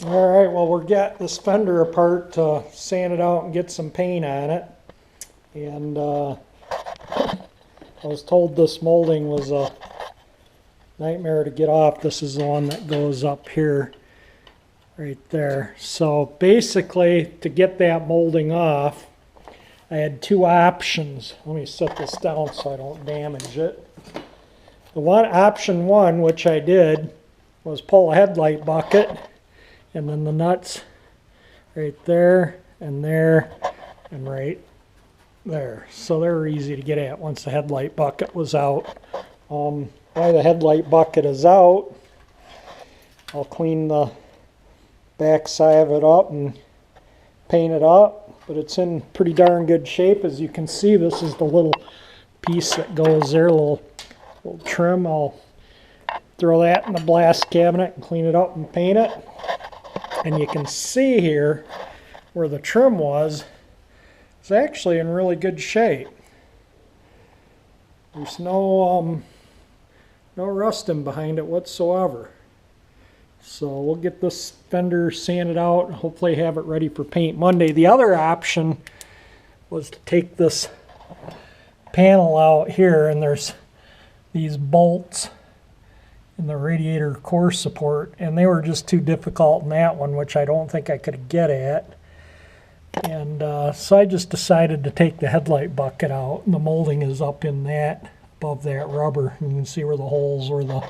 Alright, well we're getting this fender apart to sand it out and get some paint on it. And I was told this molding was a nightmare to get off. This is the one that goes up here, right there. So basically, to get that molding off, I had two options. Let me set this down so I don't damage it. Option one, which I did, was pull a headlight bucket, and then the nuts right there, and right there. So they're easy to get at once the headlight bucket was out. While the headlight bucket is out, I'll clean the back side of it up and paint it up, but it's in pretty darn good shape. As you can see, this is the little piece that goes there, little trim. I'll throw that in the blast cabinet and clean it up and paint it. And you can see here where the trim was, it's actually in really good shape. There's no rusting behind it whatsoever. So we'll get this fender sanded out and hopefully have it ready for paint Monday. The other option was to take this panel out here, and there's these bolts in the radiator core support, and they were just too difficult in that one, which I don't think I could get at. And so I just decided to take the headlight bucket out, and the molding is up in that, above that rubber. You can see where the holes where the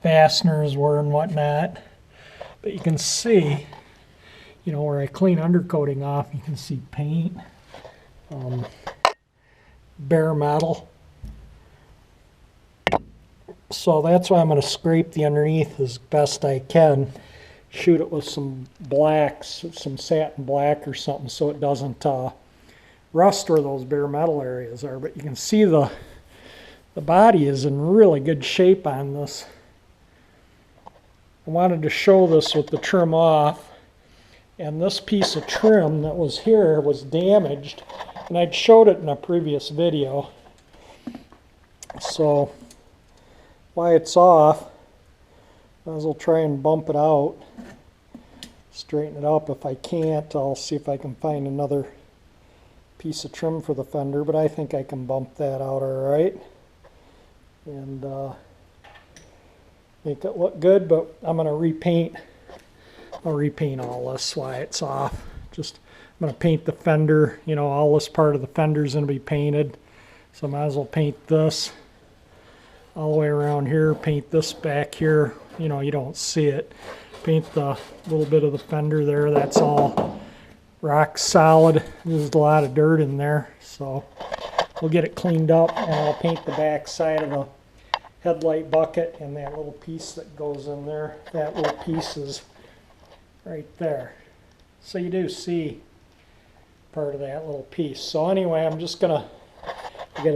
fasteners were and whatnot. But you can see, you know, where I clean undercoating off, you can see paint, bare metal. So that's why I'm going to scrape the underneath as best I can. Shoot it with some blacks, some satin black or something, so it doesn't rust where those bare metal areas are. But you can see the body is in really good shape on this. I wanted to show this with the trim off, and this piece of trim that was here was damaged, and I'd showed it in a previous video. So while it's off, might as well try and bump it out, straighten it up. If I can't, I'll see if I can find another piece of trim for the fender, but I think I can bump that out all right and make it look good. But I'm going to repaint. I'll repaint all this while it's off. I'm going to paint the fender. You know, all this part of the fender is going to be painted, so I might as well paint this all the way around here, paint this back here. You know, you don't see it. Paint the little bit of the fender there. That's all rock solid. There's a lot of dirt in there, so we'll get it cleaned up, and I'll paint the back side of the headlight bucket and that little piece that goes in there. That little piece is right there. So you do see part of that little piece. So anyway, I'm just gonna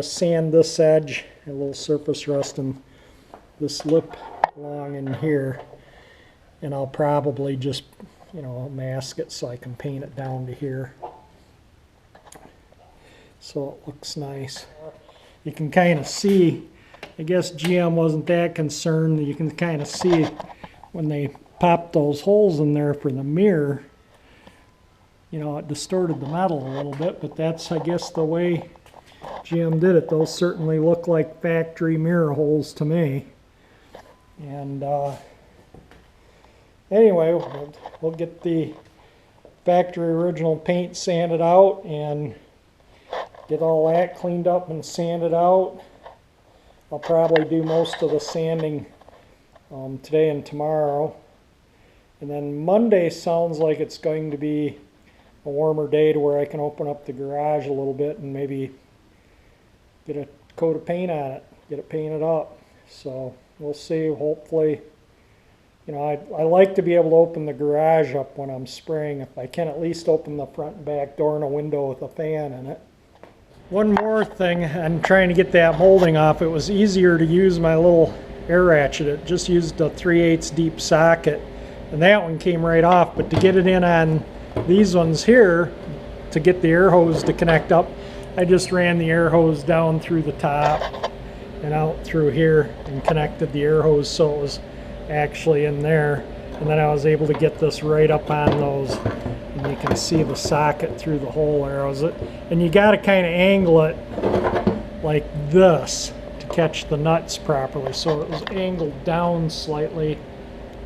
sand this edge, a little surface rust in this lip along in here, and I'll probably just, you know, mask it so I can paint it down to here so it looks nice. You can kind of see, I guess GM wasn't that concerned. You can kind of see when they popped those holes in there for the mirror, you know, it distorted the metal a little bit, but that's, I guess, the way GM did it. Those certainly look like factory mirror holes to me. And anyway, we'll get the factory original paint sanded out and get all that cleaned up and sanded out. I'll probably do most of the sanding today and tomorrow. And then Monday sounds like it's going to be a warmer day to where I can open up the garage a little bit and maybe get a coat of paint on it, get it painted up. So we'll see. Hopefully, you know, I like to be able to open the garage up when I'm spraying. If I can at least open the front and back door and a window with a fan in it. One more thing, I'm trying to get that molding off. It was easier to use my little air ratchet. It just used a 3/8 deep socket, and that one came right off. But to get it in on these ones here, to get the air hose to connect up, I just ran the air hose down through the top and out through here and connected the air hose so it was actually in there. and then I was able to get this right up on those, and you can see the socket through the hole there. And you got to kind of angle it like this to catch the nuts properly. So it was angled down slightly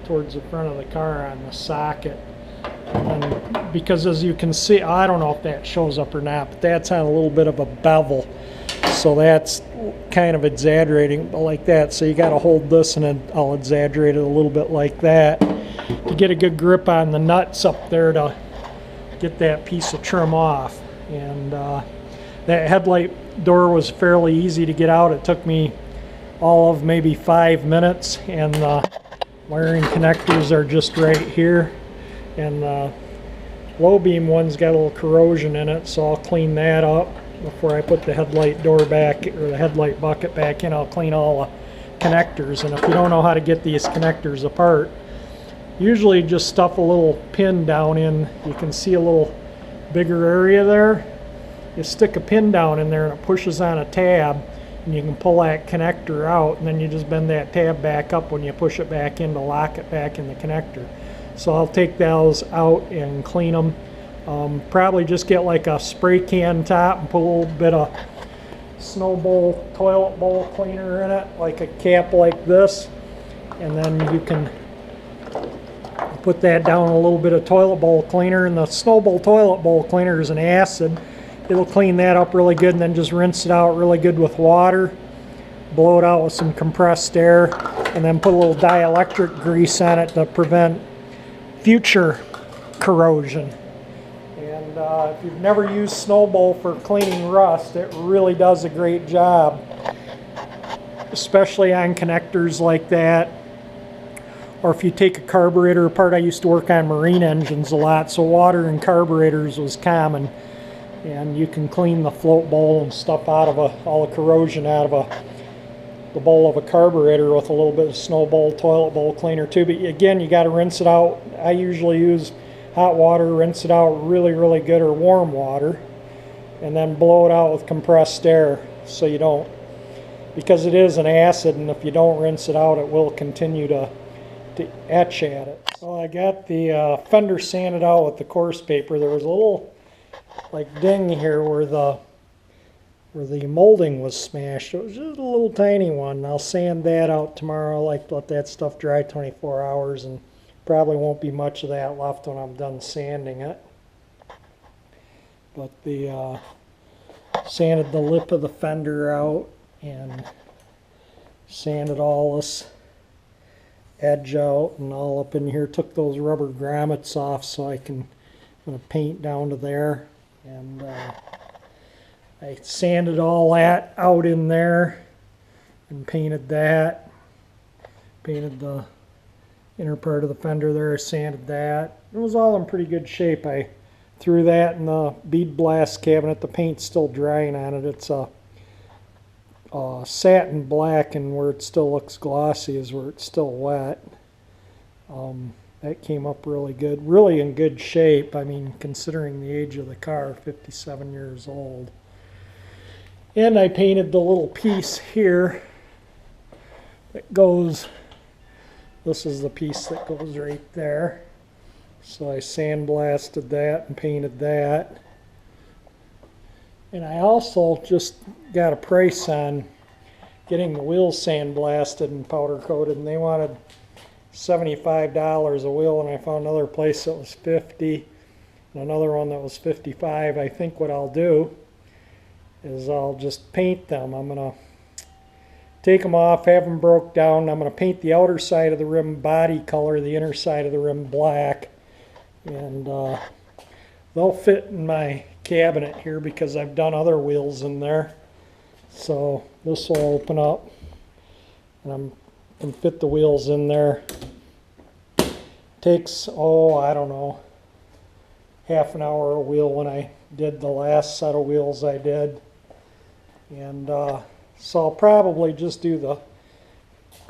towards the front of the car on the socket. And because as you can see, I don't know if that shows up or not, but that's on a little bit of a bevel. So that's kind of exaggerating like that. So you got to hold this, and then I'll exaggerate it a little bit like that to get a good grip on the nuts up there to get that piece of trim off. And that headlight door was fairly easy to get out. It took me all of maybe 5 minutes, and the wiring connectors are just right here. And the low beam one's got a little corrosion in it, so I'll clean that up before I put the headlight door back, or the headlight bucket back in. I'll clean all the connectors. And if you don't know how to get these connectors apart, usually just stuff a little pin down in. You can see a little bigger area there. You stick a pin down in there and it pushes on a tab, and you can pull that connector out, and then you just bend that tab back up when you push it back in to lock it back in the connector. So I'll take those out and clean them. Probably just get like a spray can top and put a little bit of snow bowl, toilet bowl cleaner in it, like a cap like this. And then you can put that down in a little bit of toilet bowl cleaner. And the snow bowl toilet bowl cleaner is an acid. It'll clean that up really good, and then just rinse it out really good with water. Blow it out with some compressed air, and then put a little dielectric grease on it to prevent future corrosion. And if you've never used Snow Bowl for cleaning rust, it really does a great job, especially on connectors like that. Or if you take a carburetor apart. I used to work on marine engines a lot, so water in carburetors was common. And you can clean the float bowl and stuff out of all the corrosion out of the bowl of a carburetor with a little bit of Snow Bowl toilet bowl cleaner too. But again, you got to rinse it out. I usually use hot water, rinse it out really good, or warm water, and then blow it out with compressed air, so you don't, because it is an acid, and if you don't rinse it out, it will continue to etch at it. So I got the fender sanded out with the coarse paper. There was a little like ding here where the molding was smashed. It was just a little tiny one. I'll sand that out tomorrow. I like to let that stuff dry 24 hours, and probably won't be much of that left when I'm done sanding it. But the sanded the lip of the fender out and sanded all this edge out and all up in here. Took those rubber grommets off so I'm going to paint down to there. And I sanded all that out in there and painted that. Painted the inner part of the fender there, sanded that. It was all in pretty good shape. I threw that in the bead blast cabinet. The paint's still drying on it. It's a satin black, and where it still looks glossy is where it's still wet. That came up really good. Really in good shape. I mean, considering the age of the car, 57 years old. And I painted the little piece here that goes, this is the piece that goes right there. So I sandblasted that and painted that. And I also just got a price on getting the wheels sandblasted and powder coated, and they wanted $75 a wheel, and I found another place that was $50 and another one that was $55. I think what I'll do is I'll just paint them. I'm going to take them off, have them broke down. I'm going to paint the outer side of the rim body color, the inner side of the rim black, and they'll fit in my cabinet here because I've done other wheels in there. So this will open up, and I can fit the wheels in there. Takes, I don't know, half an hour a wheel when I did the last set of wheels I did. And so I'll probably just do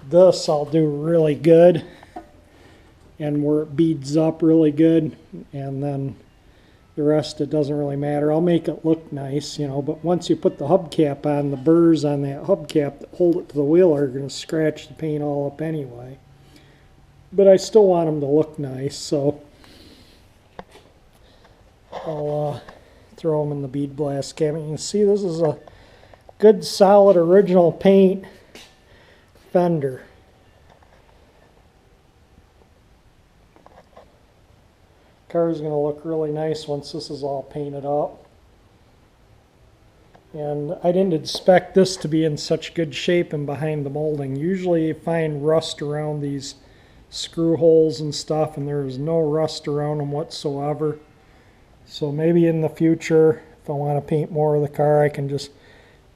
this I'll do really good, and where it beads up really good, and then the rest, it doesn't really matter. I'll make it look nice, you know, but once you put the hubcap on, the burrs on that hubcap that hold it to the wheel are going to scratch the paint all up anyway. but I still want them to look nice, so I'll throw them in the bead blast cabinet. You can see this is a good solid original paint fender. Car is going to look really nice once this is all painted up. And I didn't expect this to be in such good shape and behind the molding. Usually you find rust around these screw holes and stuff, and there's no rust around them whatsoever. So maybe in the future, if I want to paint more of the car, I can just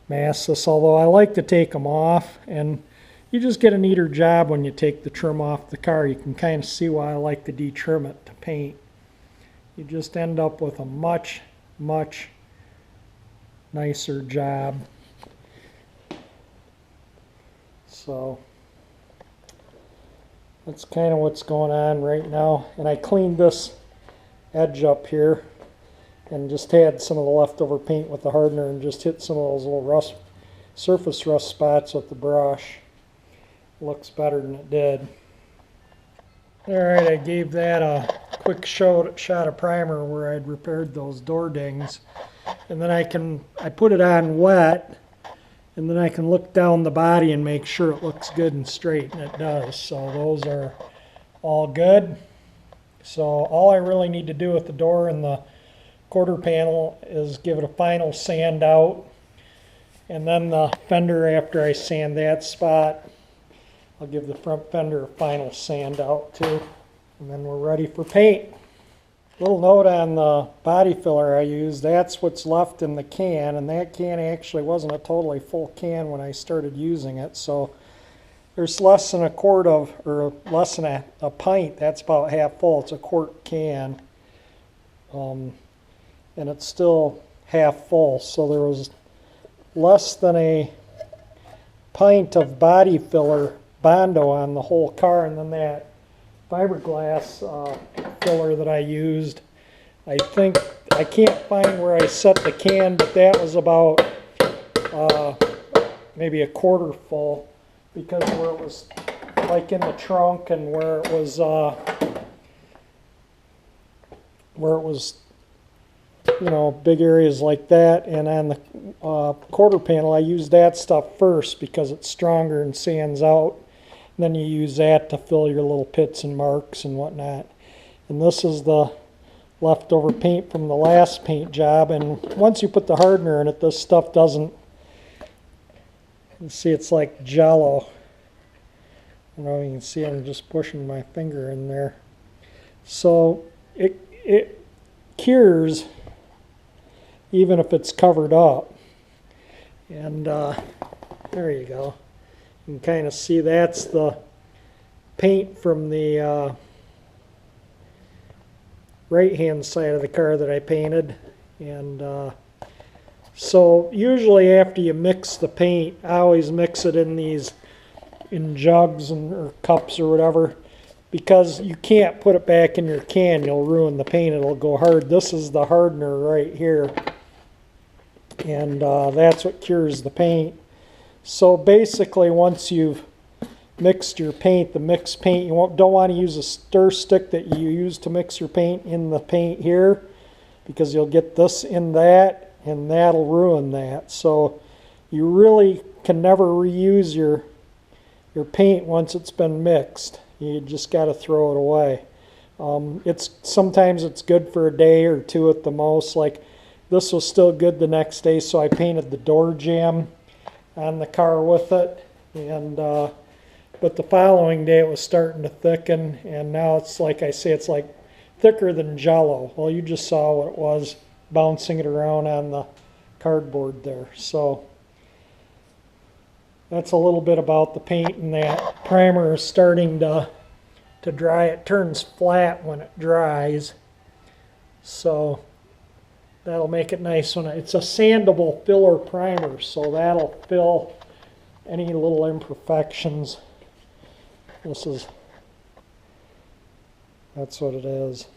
mask this. Although I like to take them off, and you just get a neater job when you take the trim off the car. You can kind of see why I like to de-trim it to paint. You just end up with a much, much nicer job. So that's kind of what's going on right now. And I cleaned this edge up here and just had some of the leftover paint with the hardener and just hit some of those little rust, surface rust spots with the brush. Looks better than it did. Alright, I gave that a quick shot of primer where I'd repaired those door dings. And then I put it on wet, and then I can look down the body and make sure it looks good and straight, and it does. So those are all good. So all I really need to do with the door and the quarter panel is give it a final sand out. And then the fender, after I sand that spot, I'll give the front fender a final sand out too, and then we're ready for paint. Little note on the body filler I used, that's what's left in the can, and that can actually wasn't a totally full can when I started using it, so there's less than a quart of, or less than a pint, that's about half full. It's a quart can, and it's still half full, so there was less than a pint of body filler Bondo on the whole car, and then that fiberglass filler that I used, I think, I can't find where I set the can, but that was about maybe a quarter full, because where it was like in the trunk and where it was you know, big areas like that, and on the quarter panel I used that stuff first because it's stronger and sands out. Then you use that to fill your little pits and marks and whatnot. And this is the leftover paint from the last paint job. And once you put the hardener in it, this stuff doesn't, you see it's like jello. I don't know if you can see, I'm just pushing my finger in there. So it cures even if it's covered up. And there you go. You can kind of see that's the paint from the right-hand side of the car that I painted. And so usually after you mix the paint, I always mix it in jugs or cups or whatever, because you can't put it back in your can. You'll ruin the paint. It'll go hard. This is the hardener right here, and that's what cures the paint. So basically, once you've mixed your paint, the mixed paint, you don't want to use a stir stick that you use to mix your paint in the paint here, because you'll get this in that, and that'll ruin that. So you really can never reuse your paint once it's been mixed. You just got to throw it away. Sometimes it's good for a day or two at the most. Like this was still good the next day, so I painted the door jamb on the car with it, and but the following day it was starting to thicken, and now it's like I say, it's like thicker than jello. Well, you just saw what it was, bouncing it around on the cardboard there. So that's a little bit about the paint, and that primer is starting to dry. It turns flat when it dries, so that'll make it nice when it's a sandable filler primer, so that'll fill any little imperfections. That's what it is.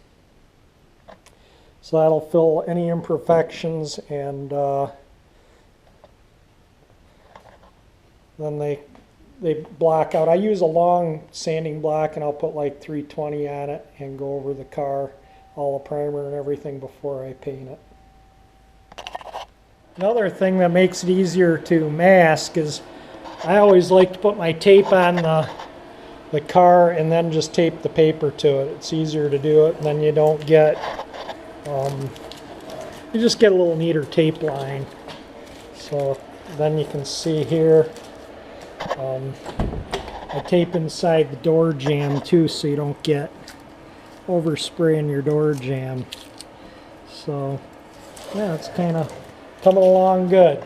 So that'll fill any imperfections, and then they block out. I use a long sanding block, and I'll put like 320 on it and go over the car, all the primer and everything before I paint it. Another thing that makes it easier to mask is I always like to put my tape on the car and then just tape the paper to it. It's easier to do it, and then you don't get, you just get a little neater tape line. So then you can see here, I tape inside the door jamb too, so you don't get overspray in your door jamb. So yeah, it's kind of coming along good.